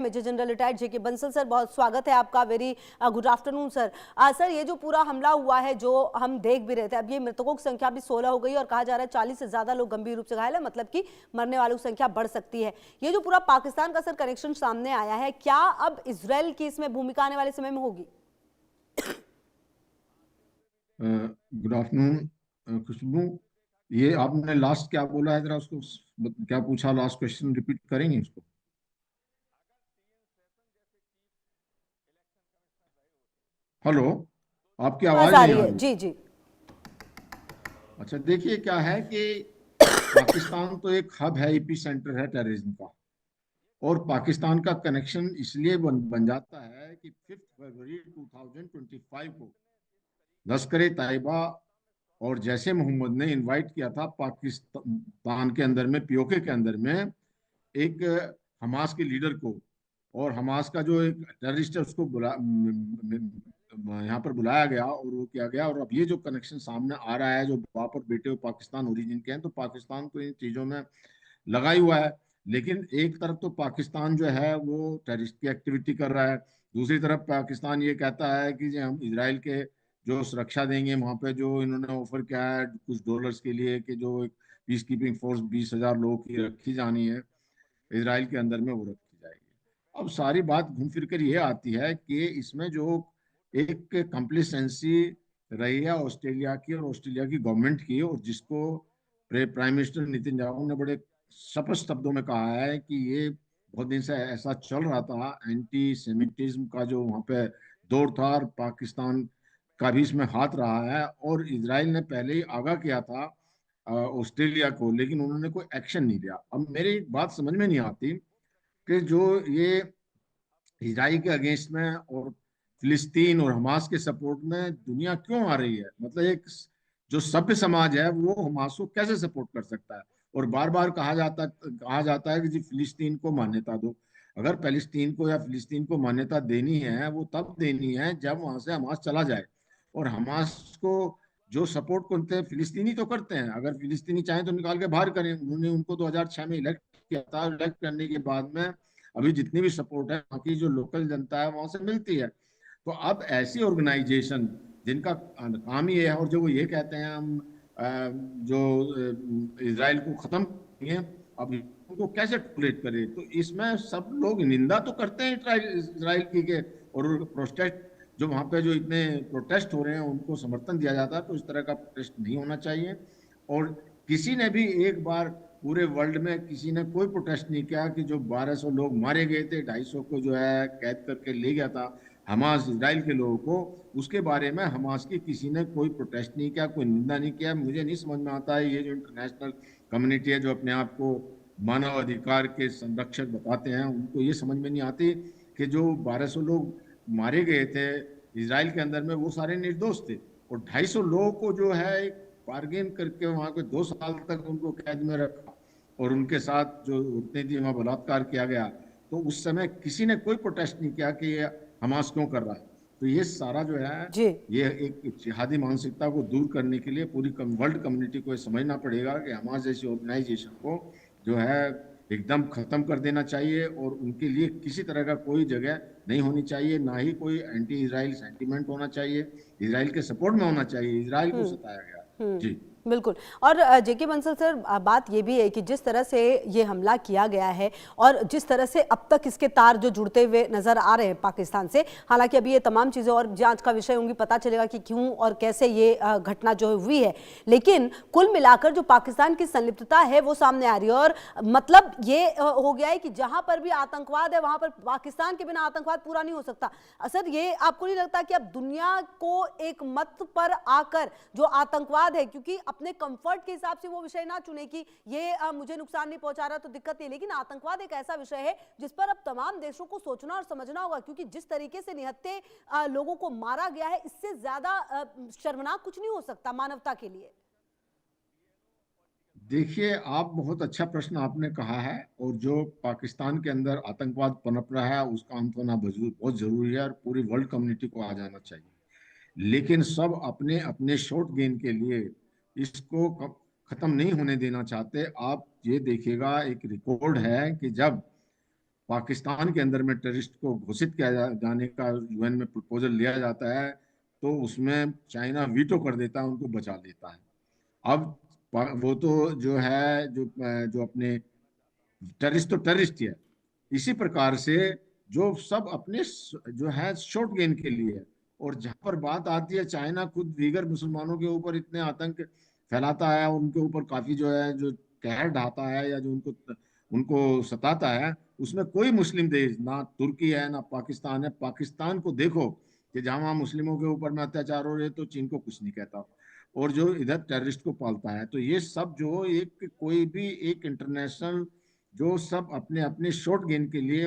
Major general retired जेके Bansal sir, बहुत स्वागत है आपका। Very good afternoon sir. Sir, ये जो पूरा हमला हुआ है जो हम देख भी रहे थे, अब ये मृतकों की संख्या भी 16 हो गई और कहा जा रहा है 40 से ज्यादा लोग गंभीर रूप से घायल है, मतलब कि मरने वालों की संख्या बढ़ सकती है। ये जो पूरा पाकिस्तान का सर कनेक्शन सामने आया है, क्या अब इजराइल की इसमें भूमिका आने वाले समय में होगी? गुड आफ्टरनून खुशबू। ये आपने लास्ट क्या बोला है, जरा उसको क्या पूछा, लास्ट क्वेश्चन रिपीट करेंगे उसको? हेलो, आपकी आवाज आवाज आ नहीं रही आ है? रही। जी जी। अच्छा, देखिए क्या है कि पाकिस्तान तो एक हब है, एपी सेंटर है टेररिज्म का। और पाकिस्तान का कनेक्शन इसलिए बन जाता है कि 5 फरवरी 2025 को लश्कर तैयबा और जैसे मोहम्मद ने इनवाइट किया था पाकिस्तान के अंदर में, पीओके के अंदर में, एक हमास के लीडर को। और हमास का जो एक टेररिस्ट है उसको यहाँ पर बुलाया गया और वो किया गया। और अब ये जो कनेक्शन सामने आ रहा है, जो बाप और बेटे पाकिस्तान ओरिजिन के हैं, तो पाकिस्तान तो इन चीजों में लगा ही हुआ है। लेकिन एक तरफ तो पाकिस्तान जो है वो टेररिस्ट की एक्टिविटी कर रहा है, दूसरी तरफ पाकिस्तान ये कहता है कि जो हम इसराइल के जो सुरक्षा देंगे, वहां पे जो इन्होंने ऑफर किया है कुछ डॉलर्स के लिए, कि जो एक पीस कीपिंग फोर्स 20,000 लोगों की रखी जानी है इसराइल के अंदर में, वो रखी जाएगी। अब सारी बात घूम फिर कर ये आती है कि इसमें जो एक कंप्लिसेंसी रही है ऑस्ट्रेलिया की और ऑस्ट्रेलिया की गवर्नमेंट की, और जिसको प्राइम मिनिस्टर नितिन जाओ ने बड़े स्पष्ट शब्दों में कहा है कि ये बहुत दिन से ऐसा चल रहा था, एंटी सेमिटिज्म का जो वहाँ पे दौर था, और पाकिस्तान का भी इसमें हाथ रहा है। और इसराइल ने पहले ही आगाह किया था ऑस्ट्रेलिया को, लेकिन उन्होंने कोई एक्शन नहीं लिया। अब मेरी बात समझ में नहीं आती कि जो ये इसराइल के अगेंस्ट में और फिलिस्तीन और हमास के सपोर्ट में दुनिया क्यों आ रही है, मतलब एक जो सभ्य समाज है वो हमास को कैसे सपोर्ट कर सकता है? और बार बार कहा जाता है कि जी फिलिस्तीन को मान्यता दो। अगर फिलिस्तीन को या फिलिस्तीन को मान्यता देनी है, वो तब देनी है जब वहां से हमास चला जाए। और हमास को जो सपोर्ट करते हैं फिलिस्तीनी तो करते हैं, अगर फिलिस्तीनी चाहें तो निकाल के बाहर करें। उन्होंने उनको 2006 में इलेक्ट किया था, इलेक्ट करने के बाद में अभी जितनी भी सपोर्ट है वहाँ की जो लोकल जनता है वहां से मिलती है। तो अब ऐसी ऑर्गेनाइजेशन जिनका काम ही है, और जो वो ये कहते हैं हम जो इसराइल को खत्म करेंगे, अब उनको कैसे टॉलरेट करें? तो इसमें सब लोग निंदा तो करते हैं इसराइल की के, और प्रोटेस्ट जो वहां पे जो इतने प्रोटेस्ट हो रहे हैं उनको समर्थन दिया जाता है, तो इस तरह का प्रोटेस्ट नहीं होना चाहिए। और किसी ने भी एक बार पूरे वर्ल्ड में किसी ने कोई प्रोटेस्ट नहीं किया कि जो 1200 लोग मारे गए थे, 250 को जो है कैद करके ले गया था हमास इसराइल के लोगों को, उसके बारे में हमास की किसी ने कोई प्रोटेस्ट नहीं किया, कोई निंदा नहीं किया। मुझे नहीं समझ में आता है ये जो इंटरनेशनल कम्युनिटी है जो अपने आप को मानव अधिकार के संरक्षक बताते हैं, उनको ये समझ में नहीं आती कि जो 1200 लोग मारे गए थे इसराइल के अंदर में वो सारे निर्दोष थे। और 250 लोगों को जो है एक बार्गेन करके वहां पे 2 साल तक उनको कैद में रखा, और उनके साथ जो उतनी थी वहां बलात्कार किया गया। तो उस समय किसी ने कोई प्रोटेस्ट नहीं किया कि ये हमास क्यों कर रहा है। तो ये सारा जो है, जी। ये एक जिहादी मानसिकता को दूर करने के लिए पूरी वर्ल्ड कम्युनिटी को ये समझना पड़ेगा कि हमास जैसी ऑर्गेनाइजेशन को जो है एकदम खत्म कर देना चाहिए, और उनके लिए किसी तरह का कोई जगह नहीं होनी चाहिए, ना ही कोई एंटी इसराइल सेंटीमेंट होना चाहिए। इसराइल के सपोर्ट में होना चाहिए, इसराइल को सताया गया। जी। बिल्कुल। और जेके बंसल सर, बात ये भी है कि जिस तरह से ये हमला किया गया है और जिस तरह से अब तक इसके तार जो जुड़ते हुए नजर आ रहे हैं पाकिस्तान से, हालांकि अभी ये तमाम चीज़ें और जांच का विषय होंगी, पता चलेगा कि क्यों और कैसे ये घटना जो हुई है, लेकिन कुल मिलाकर जो पाकिस्तान की संलिप्तता है वो सामने आ रही है। और मतलब ये हो गया है कि जहां पर भी आतंकवाद है वहां पर पाकिस्तान के बिना आतंकवाद पूरा नहीं हो सकता। सर, ये आपको नहीं लगता कि अब दुनिया को एक मत पर आकर जो आतंकवाद है, क्योंकि अपने कंफर्ट के हिसाब से वो विषय ना चुने कि ये मुझे नुकसान नहीं पहुंचा रहा तो दिक्कत नहीं, लेकिन आतंकवाद एक ऐसा विषय है जिस पर अब तमाम देशों को सोचना और समझना होगा, क्योंकि जिस तरीके से निहत्थे लोगों को मारा गया है, इससे ज्यादा शर्मनाक कुछ नहीं हो सकता मानवता के लिए। देखिए, आप बहुत अच्छा प्रश्न आपने कहा है, और जो पाकिस्तान के अंदर आतंकवाद पनप रहा है उसका अंत होना बहुत जरूरी है, और पूरी वर्ल्ड कम्युनिटी को आ जाना चाहिए। लेकिन सब अपने अपने शॉर्ट गेन के लिए इसको खत्म नहीं होने देना चाहते। आप ये देखिएगा, एक रिकॉर्ड है कि जब पाकिस्तान के अंदर में टेररिस्ट को घोषित किया जाने का यूएन में प्रपोजल लिया जाता है, तो उसमें चाइना वीटो कर देता है, उनको बचा लेता है। अब वो तो जो है, जो अपने टेररिस्ट तो टेररिस्ट ही है। इसी प्रकार से जो सब अपने जो है शॉर्ट गेन के लिए है। और जहां पर बात आती है, चाइना खुद दीगर मुसलमानों के ऊपर इतने आतंक फैलाता है, उनके ऊपर काफी जो है जो कहर ढाता है, या जो उनको उनको सताता है, उसमें कोई मुस्लिम देश ना तुर्की है ना पाकिस्तान है। पाकिस्तान को देखो कि जहां वहां मुस्लिमों के ऊपर में अत्याचार हो रहे हैं, तो चीन को कुछ नहीं कहता, और जो इधर टेररिस्ट को पालता है। तो ये सब जो एक कोई भी एक इंटरनेशनल, जो सब अपने अपने शॉर्ट गेन के लिए,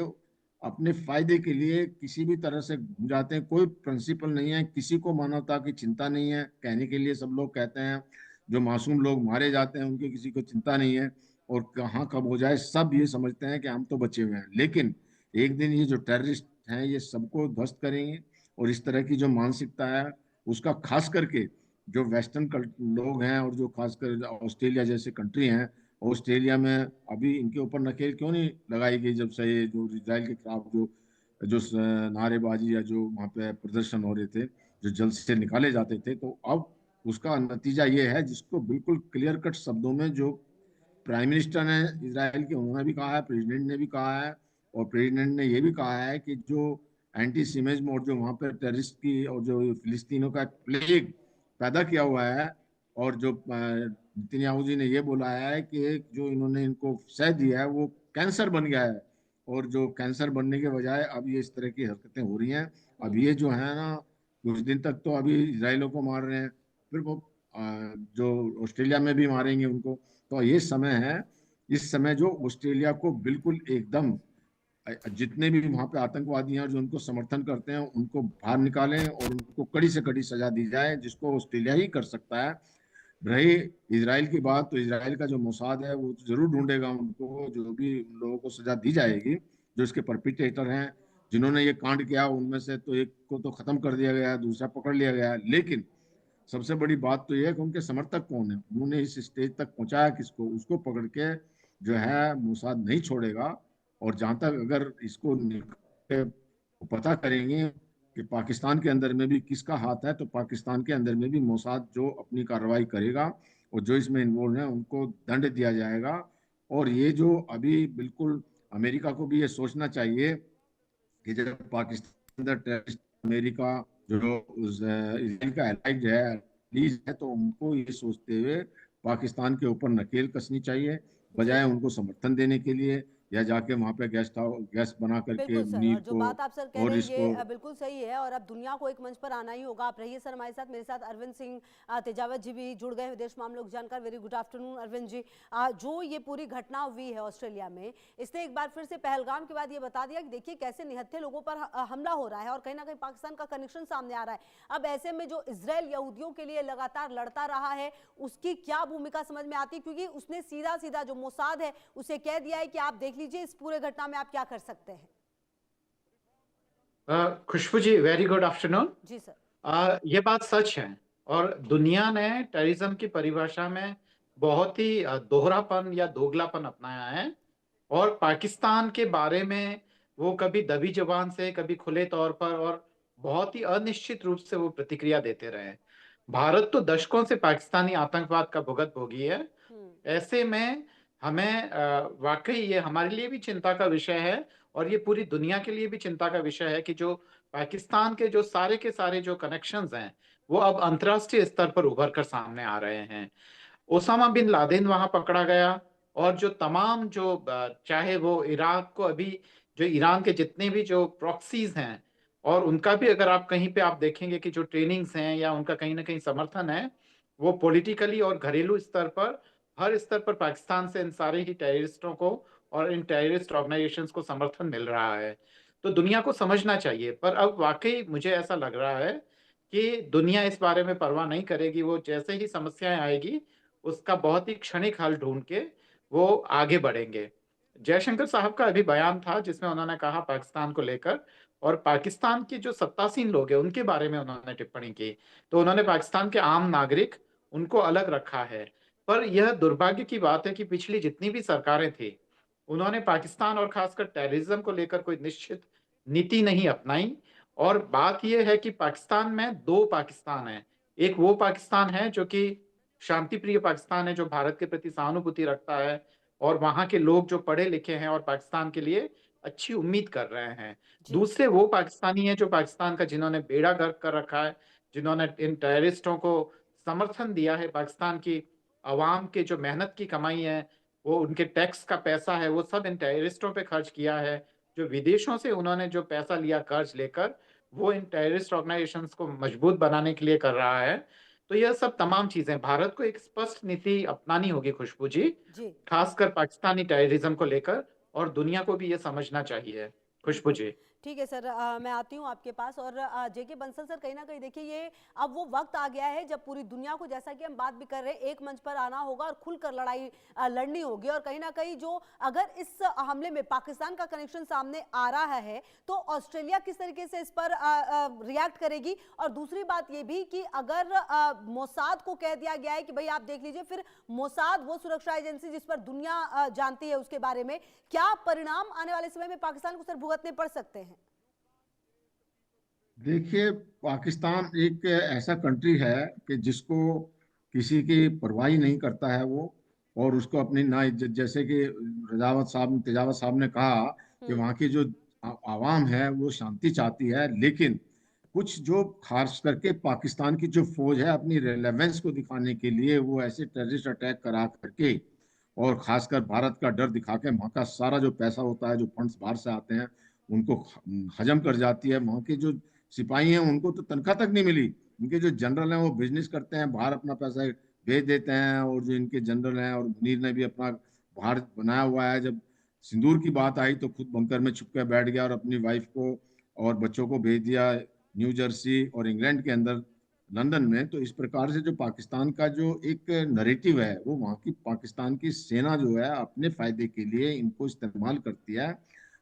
अपने फायदे के लिए किसी भी तरह से घूम जाते हैं। कोई प्रिंसिपल नहीं है, किसी को मानवता की चिंता नहीं है। कहने के लिए सब लोग कहते हैं, जो मासूम लोग मारे जाते हैं उनकी किसी को चिंता नहीं है, और कहाँ कब हो जाए सब ये समझते हैं कि हम तो बचे हुए हैं। लेकिन एक दिन ये जो टेररिस्ट हैं ये सबको ध्वस्त करेंगे। और इस तरह की जो मानसिकता है, उसका खास करके जो वेस्टर्न लोग हैं, और जो खासकर ऑस्ट्रेलिया जैसे कंट्री हैं, ऑस्ट्रेलिया में अभी इनके ऊपर नकेल क्यों नहीं लगाई गई, जब से ये जो इसराइल के खिलाफ जो जो नारेबाजी या जो वहाँ पे प्रदर्शन हो रहे थे, जो जल्द से निकाले जाते थे, तो अब उसका नतीजा ये है, जिसको बिल्कुल क्लियर कट शब्दों में जो प्राइम मिनिस्टर ने इसराइल के, उन्होंने भी कहा है, प्रेसिडेंट ने भी कहा है, और प्रेसिडेंट ने ये भी कहा है कि जो एंटी सीमेज और जो वहाँ पर टेररिस्ट की और जो फिलिस्तीनों का प्लेग पैदा किया हुआ है, और जो नेतन्याहू जी ने ये बोला है कि एक जो इन्होंने इनको सह दिया है वो कैंसर बन गया है, और जो कैंसर बनने के बजाय अब ये इस तरह की हरकतें हो रही हैं। अब ये जो है ना, कुछ दिन तक तो अभी इसराइलों को मार रहे हैं, फिर वो जो ऑस्ट्रेलिया में भी मारेंगे उनको। तो ये समय है, इस समय जो ऑस्ट्रेलिया को बिल्कुल एकदम जितने भी वहां पे आतंकवादी हैं जो उनको समर्थन करते हैं, उनको बाहर निकालें और उनको कड़ी से कड़ी सजा दी जाए, जिसको ऑस्ट्रेलिया ही कर सकता है। रही इसराइल की बात, तो इसराइल का जो मोसाद है वो तो जरूर ढूंढेगा उनको, जो भी उन लोगों को सजा दी जाएगी जो इसके परपिटेटर हैं, जिन्होंने ये कांड किया। उनमें से तो एक को तो खत्म कर दिया गया, दूसरा पकड़ लिया गया, लेकिन सबसे बड़ी बात तो यह है कि उनके समर्थक कौन है, उन्होंने इस स्टेज तक पहुंचाया किसको, उसको पकड़ के जो है मोसाद नहीं छोड़ेगा। और जहां तक अगर इसको पता करेंगे कि पाकिस्तान के अंदर में भी किसका हाथ है, तो पाकिस्तान के अंदर में भी मोसाद जो अपनी कार्रवाई करेगा, और जो इसमें इन्वॉल्व है उनको दंड दिया जाएगा। और ये जो अभी बिल्कुल अमेरिका को भी ये सोचना चाहिए कि जब पाकिस्तान के अंदर टेररिस्ट, अमेरिका जो इसराइल का एलाइड है, लीज है, तो उनको ये सोचते हुए पाकिस्तान के ऊपर नकेल कसनी चाहिए, जी बजाय उनको समर्थन देने के लिए, या जाके वहां पे गैस बना करके बिल्कुल सर, नील और जो को बात आप सर कह और रहे हैं इसको। ये बिल्कुल सही है, और अब दुनिया को एक मंच पर आना ही होगा। आप रहिए सर हमारे साथ, मेरे साथ अरविंद सिंह तेजावत जी भी जुड़ गए विदेश मामलों के जानकार। Very good afternoon Arvind ji. जो ये पूरी घटना हुई है ऑस्ट्रेलिया में, इसने एक बार फिर से पहलगाम के बाद ये बता दिया कि देखिए कैसे निहत्थे लोगों पर हमला हो रहा है, और कहीं ना कहीं पाकिस्तान का कनेक्शन सामने आ रहा है। अब ऐसे में जो इसराइल यहूदियों के लिए लगातार लड़ता रहा है, उसकी क्या भूमिका समझ में आती है, क्योंकि उसने सीधा सीधा जो मोसाद है उसे कह दिया है कि आप देख लीजिए इस पूरे घटना में आप क्या कर सकते हैं। खुशबू जी, वेरी गुड आफ्टरनून। जी सर। ये बात सच है, और दुनिया ने टेररिज्म की परिभाषा में बहुत ही दोहरापन या दोगलापन अपनाया है। और पाकिस्तान के बारे में वो कभी दबी जबान से, कभी खुले तौर पर, और बहुत ही अनिश्चित रूप से वो प्रतिक्रिया देते रहे। भारत तो दशकों से पाकिस्तानी आतंकवाद का भुगत भोगी है। ऐसे में हमें वाकई ये हमारे लिए भी चिंता का विषय है, और ये पूरी दुनिया के लिए भी चिंता का विषय है कि जो पाकिस्तान के सारे जो कनेक्शंस हैं वो अब अंतर्राष्ट्रीय स्तर पर उभर कर सामने आ रहे हैं। ओसामा बिन लादेन वहां पकड़ा गया, और जो तमाम जो चाहे वो इराक को अभी, जो ईरान के जितने भी जो प्रॉक्सीज हैं, और उनका भी अगर आप कहीं पे आप देखेंगे कि जो ट्रेनिंग्स हैं या उनका कहीं ना कहीं समर्थन है, वो पॉलिटिकली और घरेलू स्तर पर, हर स्तर पर पाकिस्तान से इन सारे ही टेररिस्टों को और इन टेररिस्ट ऑर्गेनाइजेशंस को समर्थन मिल रहा है। तो दुनिया को समझना चाहिए। पर अब वाकई मुझे ऐसा लग रहा है कि दुनिया इस बारे में परवाह नहीं करेगी। वो जैसे ही समस्याएं आएगी उसका बहुत ही क्षणिक हल ढूंढ के वो आगे बढ़ेंगे। जयशंकर साहब का अभी बयान था जिसमें उन्होंने कहा पाकिस्तान को लेकर, और पाकिस्तान के जो सत्तासीन लोग हैं उनके बारे में उन्होंने टिप्पणी की। तो उन्होंने पाकिस्तान के आम नागरिक, उनको अलग रखा है। पर यह दुर्भाग्य की बात है कि पिछली जितनी भी सरकारें थी उन्होंने पाकिस्तान और खासकर टेररिज्म को लेकर कोई निश्चित नीति नहीं अपनाई। और बात यह है कि पाकिस्तान में दो पाकिस्तान है। एक वो पाकिस्तान है जो कि शांति प्रिय पाकिस्तान है, जो भारत के प्रति सहानुभूति रखता है और वहां के लोग जो पढ़े लिखे हैं और पाकिस्तान के लिए अच्छी उम्मीद कर रहे हैं। जी। दूसरे वो पाकिस्तानी हैं जो पाकिस्तान का जिन्होंने बेड़ा गर्क कर रखा है, जिन्होंने इन टेररिस्टों को समर्थन दिया है। पाकिस्तान की आवाम के जो मेहनत की कमाई है, वो उनके टैक्स का पैसा है, वो सब इन टेररिस्टों पे खर्च किया है। जो विदेशों से उन्होंने जो पैसा लिया कर्ज लेकर, वो इन टेररिस्ट ऑर्गेनाइजेशंस को मजबूत बनाने के लिए कर रहा है। तो यह सब तमाम चीजें भारत को एक स्पष्ट नीति अपनानी होगी खुशबू जी, जी। खासकर पाकिस्तानी टेररिज्म को लेकर, और दुनिया को भी ये समझना चाहिए खुशबू बिल्कुल। जी। ठीक है सर, मैं आती हूँ आपके पास। और जेके बंसल सर, कहीं ना कहीं देखिए, ये अब वो वक्त आ गया है जब पूरी दुनिया को, जैसा कि हम बात भी कर रहे हैं, एक मंच पर आना होगा और खुलकर लड़ाई लड़नी होगी। और कहीं ना कहीं जो, अगर इस हमले में पाकिस्तान का कनेक्शन सामने आ रहा है तो ऑस्ट्रेलिया किस तरीके से इस पर रिएक्ट करेगी। और दूसरी बात ये भी कि अगर मोसाद को कह दिया गया है कि भाई आप देख लीजिए, फिर मोसाद वो सुरक्षा एजेंसी जिस पर दुनिया जानती है, उसके बारे में क्या परिणाम आने वाले समय में पाकिस्तान को सर भुगतने पड़ सकते हैं। देखिए, पाकिस्तान एक ऐसा कंट्री है कि जिसको किसी की परवाह ही नहीं करता है वो, और उसको अपनी ना इज्जत, जैसे कि तेजावत साहब ने कहा कि हम्म। वहाँ की जो आवाम है वो शांति चाहती है, लेकिन कुछ जो खास करके पाकिस्तान की जो फौज है, अपनी रेलेवेंस को दिखाने के लिए वो ऐसे टेररिस्ट अटैक करा करके, और खासकर भारत का डर दिखा के, वहाँ का सारा जो पैसा होता है, जो फंड्स बाहर से आते हैं, उनको हजम कर जाती है। वहाँ के जो सिपाही हैं उनको तो तनख्वाह तक नहीं मिली। इनके जो जनरल हैं वो बिजनेस करते हैं, बाहर अपना पैसा भेज देते हैं। और जो इनके जनरल हैं, और मुनीर ने भी अपना बाहर बनाया हुआ है, जब सिंदूर की बात आई तो खुद बंकर में छुप कर बैठ गया और अपनी वाइफ को और बच्चों को भेज दिया न्यू जर्सी और इंग्लैंड के अंदर, लंदन में। तो इस प्रकार से जो पाकिस्तान का जो एक नरेटिव है, वो वहाँ की पाकिस्तान की सेना जो है अपने फायदे के लिए इनको इस्तेमाल करती है।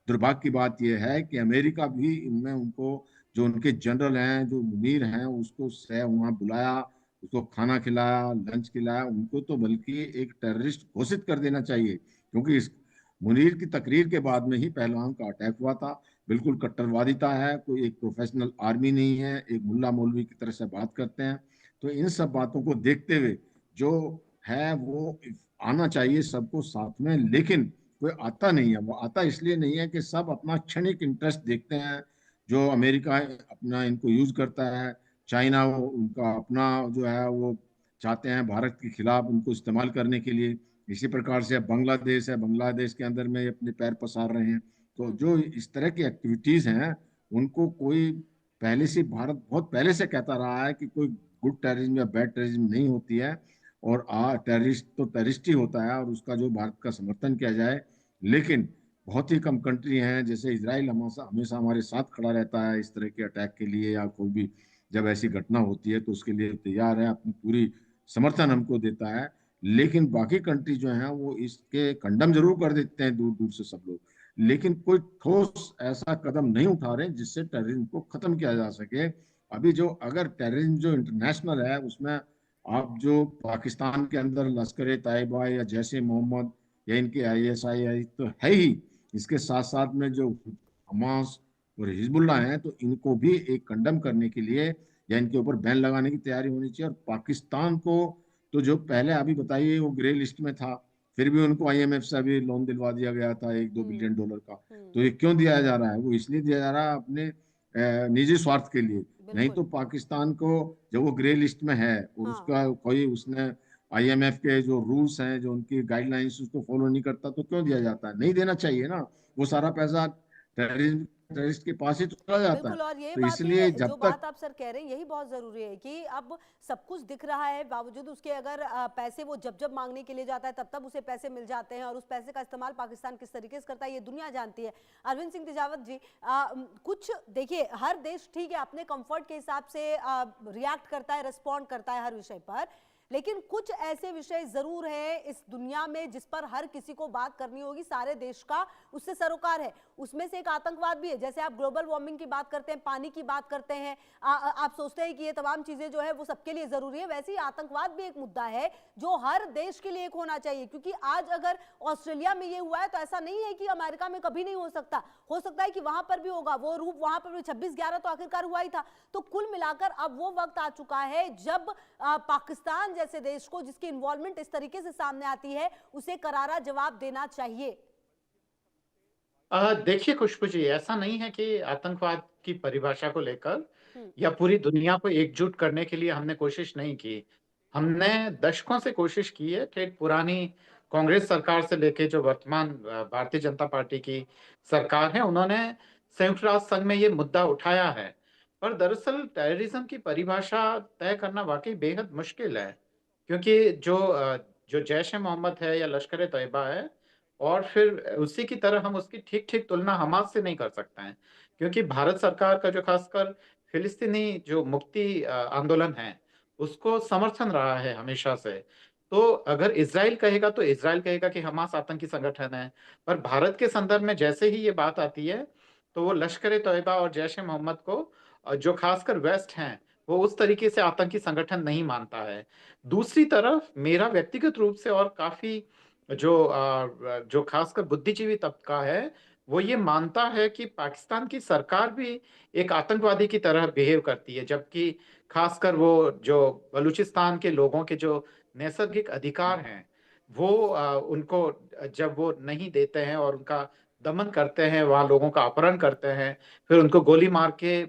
दुर्भाग्य की बात यह है कि अमेरिका भी इनमें उनको, जो उनके जनरल हैं, जो मुनीर हैं, उसको वहाँ बुलाया, उसको खाना खिलाया, लंच खिलाया। उनको तो बल्कि एक टेररिस्ट घोषित कर देना चाहिए, क्योंकि इस मुनीर की तकरीर के बाद में ही पहलगाम का अटैक हुआ था। बिल्कुल कट्टरवादिता है, कोई एक प्रोफेशनल आर्मी नहीं है, एक मुल्ला मौलवी की तरह से बात करते हैं। तो इन सब बातों को देखते हुए जो है वो आना चाहिए सबको साथ में, लेकिन कोई आता नहीं है। वो आता इसलिए नहीं है कि सब अपना क्षणिक इंटरेस्ट देखते हैं। जो अमेरिका अपना इनको यूज करता है, चाइना वो उनका अपना जो है वो चाहते हैं भारत के खिलाफ उनको इस्तेमाल करने के लिए। इसी प्रकार से अब बांग्लादेश है, बांग्लादेश के अंदर में अपने पैर पसार रहे हैं। तो जो इस तरह की एक्टिविटीज हैं, उनको कोई पहले से, भारत बहुत पहले से कहता रहा है कि कोई गुड टेररिज्म या बैड टेररिज्म नहीं होती है, और टेररिस्ट तो टेररिस्ट ही होता है, और उसका जो भारत का समर्थन किया जाए। लेकिन बहुत ही कम कंट्री हैं, जैसे इजराइल हमेशा हमेशा हमारे साथ खड़ा रहता है इस तरह के अटैक के लिए, या कोई भी जब ऐसी घटना होती है तो उसके लिए तैयार है, अपनी पूरी समर्थन हमको देता है। लेकिन बाकी कंट्री जो हैं वो इसके कंडम जरूर कर देते हैं, दूर दूर से सब लोग, लेकिन कोई ठोस ऐसा कदम नहीं उठा रहे जिससे टेररिज्म को खत्म किया जा सके। अभी जो, अगर टेररिज्म जो इंटरनेशनल है, उसमें आप जो पाकिस्तान के अंदर लश्कर ए तैयबा या जैश ए मोहम्मद या इनके ISI तो है ही, इसके साथ साथ में जो हमास और हिजबुल्लाह हैं, तो इनको भी एक कंडम करने के लिए या इनके ऊपर बैन लगाने की तैयारी होनी चाहिए। और पाकिस्तान को तो, जो पहले अभी बताइए वो ग्रे लिस्ट में था, फिर भी उनको IMF से अभी लोन दिलवा दिया गया था $1-2 बिलियन का। हम्म। तो ये क्यों दिया जा रहा है? वो इसलिए दिया जा रहा है अपने निजी स्वार्थ के लिए। नहीं बिल्कुल। तो पाकिस्तान को, जब वो ग्रे लिस्ट में है और हाँ। उसका कोई, उसने IMF के जो रूल्स हैं, जो उनकी गाइडलाइंस, उसको फॉलो नहीं करता, तो क्यों दिया जाता है? नहीं देना चाहिए ना। वो सारा पैसा टेररिस्ट के पास ही तो चला जाता है। बिल्कुल। और ये तो बात भी, इसलिए जो जब तक, बात आप सर कह रहे हैं, यही बहुत जरूरी है कि अब सब कुछ दिख रहा है, बावजूद उसके अगर पैसे वो जब जब मांगने के लिए जाता है तब तब उसे पैसे मिल जाते हैं, और उस पैसे का इस्तेमाल पाकिस्तान किस तरीके से करता है ये दुनिया जानती है। अरविंद सिंह तेजावत जी, कुछ देखिए, हर देश ठीक है अपने कंफर्ट के हिसाब से रिएक्ट करता है, रिस्पॉन्ड करता है हर विषय पर, लेकिन कुछ ऐसे विषय जरूर है इस दुनिया में जिस पर हर किसी को बात करनी होगी, सारे देश का उससे सरोकार है। उसमें से एक आतंकवाद भी है। जैसे आप ग्लोबल वार्मिंग की बात करते हैं, पानी की बात करते हैं, आप सोचते हैं कि ये तमाम चीजें जो है वो सबके लिए जरूरी है, वैसे ही आतंकवाद भी एक मुद्दा है जो हर देश के लिए एक होना चाहिए। क्योंकि आज अगर ऑस्ट्रेलिया में ये हुआ है तो ऐसा नहीं है कि अमेरिका में कभी नहीं हो सकता है कि वहां पर भी होगा। वो रूप वहां पर भी 26/11 तो आखिरकार हुआ ही था। तो कुल मिलाकर अब वो वक्त आ चुका है जब पाकिस्तान जैसे देश को, जिसकी इन्वॉल्वमेंट इस तरीके से सामने आती है, उसे करारा जवाब देना चाहिए। देखिए खुशबू जी, ऐसा नहीं है कि आतंकवाद की परिभाषा को लेकर हम्म। या पूरी दुनिया को एकजुट करने के लिए हमने कोशिश नहीं की। हमने दशकों से कोशिश की है, ठेठ पुरानी कांग्रेस सरकार से लेके जो वर्तमान भारतीय जनता पार्टी की सरकार है, उन्होंने संयुक्त राष्ट्र संघ में ये मुद्दा उठाया है। पर दरअसल टेररिज्म की परिभाषा तय करना वाकई बेहद मुश्किल है, क्योंकि जो जैश ए मोहम्मद है या लश्कर ए तैयबा है, और फिर उसी की तरह हम उसकी ठीक ठीक तुलना हमास से नहीं कर सकते हैं, क्योंकि भारत सरकार का जो खासकर फिलिस्तीनी जो मुक्ति आंदोलन है, उसको समर्थन रहा है हमेशा से। तो अगर इजराइल कहेगा तो इजराइल कहेगा कि हमास आतंकी संगठन है, पर भारत के संदर्भ में जैसे ही ये बात आती है तो वो लश्कर ए तैयबा और जैश ए मोहम्मद को, जो खासकर वेस्ट हैं, वो उस तरीके से आतंकी संगठन नहीं मानता है। दूसरी तरफ मेरा व्यक्तिगत रूप से और काफी जो खासकर बुद्धिजीवी तबका है, वो ये मानता है कि पाकिस्तान की सरकार भी एक आतंकवादी की तरह बिहेव करती है, जबकि खासकर वो जो बलूचिस्तान के लोगों के जो नैसर्गिक अधिकार हैं, वो उनको जब वो नहीं देते हैं और उनका दमन करते हैं, वहाँ लोगों का अपहरण करते हैं, फिर उनको गोली मार के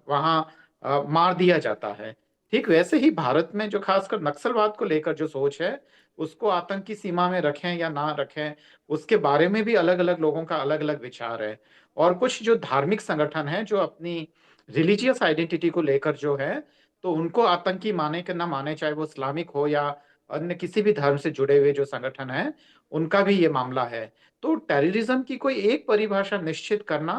वहाँ मार दिया जाता है। ठीक वैसे ही भारत में जो खासकर नक्सलवाद को लेकर जो सोच है, उसको आतंक की सीमा में रखें या ना रखें, उसके बारे में भी अलग अलग लोगों का अलग अलग विचार है। और कुछ जो धार्मिक संगठन हैं जो अपनी रिलीजियस आइडेंटिटी को लेकर जो है, तो उनको आतंकी माने कि ना माने, चाहे वो इस्लामिक हो या अन्य किसी भी धर्म से जुड़े हुए जो संगठन है, उनका भी ये मामला है। तो टेररिज्म की कोई एक परिभाषा निश्चित करना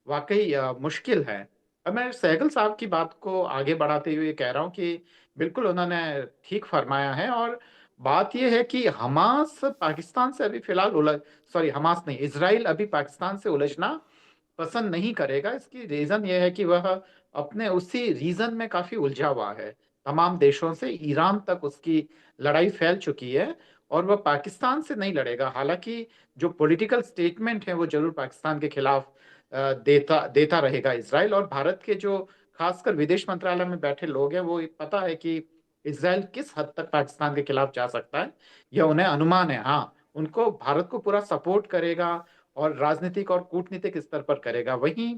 वाकई मुश्किल है। अब मैं सहगल साहब की बात को आगे बढ़ाते हुए कह रहा हूँ कि बिल्कुल उन्होंने ठीक फरमाया है। और बात यह है कि हमास पाकिस्तान से अभी फिलहाल उलझ सॉरी हमास नहीं, इजराइल अभी पाकिस्तान से उलझना पसंद नहीं करेगा। इसकी रीजन यह है कि वह अपने उसी रीजन में काफी उलझा हुआ है। तमाम देशों से ईरान तक उसकी लड़ाई फैल चुकी है, और वह पाकिस्तान से नहीं लड़ेगा। हालांकि जो पॉलिटिकल स्टेटमेंट है वो जरूर पाकिस्तान के खिलाफ देता देता रहेगा इजराइल। और भारत के जो खासकर विदेश मंत्रालय में बैठे लोग हैं, वो पता है कि इजराइल किस हद तक पाकिस्तान के खिलाफ जा सकता है, यह उन्हें अनुमान है। हाँ, उनको भारत को पूरा सपोर्ट करेगा और राजनीतिक और कूटनीतिक स्तर पर करेगा। वहीं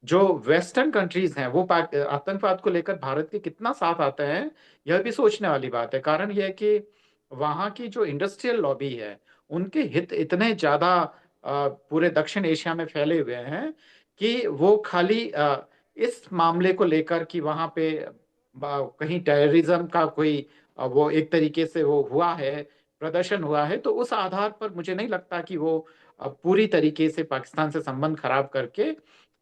जो वेस्टर्न कंट्रीज हैं, वो आतंकवाद को लेकर भारत के कितना साथ आते हैं, यह भी सोचने वाली बात है। कारण यह है कि वहां की जो इंडस्ट्रियल लॉबी है, उनके हित इतने ज्यादा पूरे दक्षिण एशिया में फैले हुए हैं कि वो खाली इस मामले को लेकर कि वहां पे कहीं टेररिज्म का कोई वो एक तरीके से वो हुआ है, प्रदर्शन हुआ है, तो उस आधार पर मुझे नहीं लगता कि वो पूरी तरीके से पाकिस्तान से संबंध खराब करके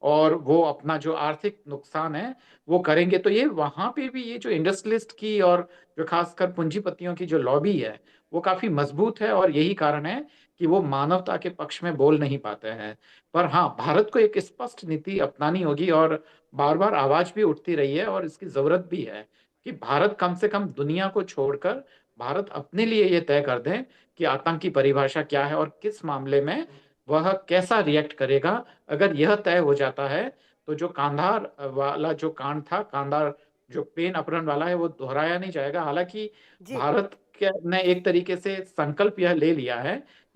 और वो अपना जो आर्थिक नुकसान है वो करेंगे। तो ये वहां पे भी ये जो इंडस्ट्रियलिस्ट की और जो खासकर पूंजीपतियों की जो लॉबी है, वो काफी मजबूत है। और यही कारण है कि वो मानवता के पक्ष में बोल नहीं पाते हैं। पर हाँ, भारत को एक स्पष्ट नीति अपनानी होगी, और बार बार आवाज भी उठती रही है और इसकी जरूरत भी है कि भारत कम से कम दुनिया को छोड़कर भारत अपने लिए ये तय कर दे कि आतंक की परिभाषा क्या है और किस मामले में वह कैसा रिएक्ट करेगा। अगर यह तय हो जाता है तो जो कांधार वाला जो कांड था, कांधार जो प्लेन अपहरण वाला है, वो दोहराया नहीं जाएगा। हालांकि जी। भारत ने एक तरीके से संकल्प यह ले लिया है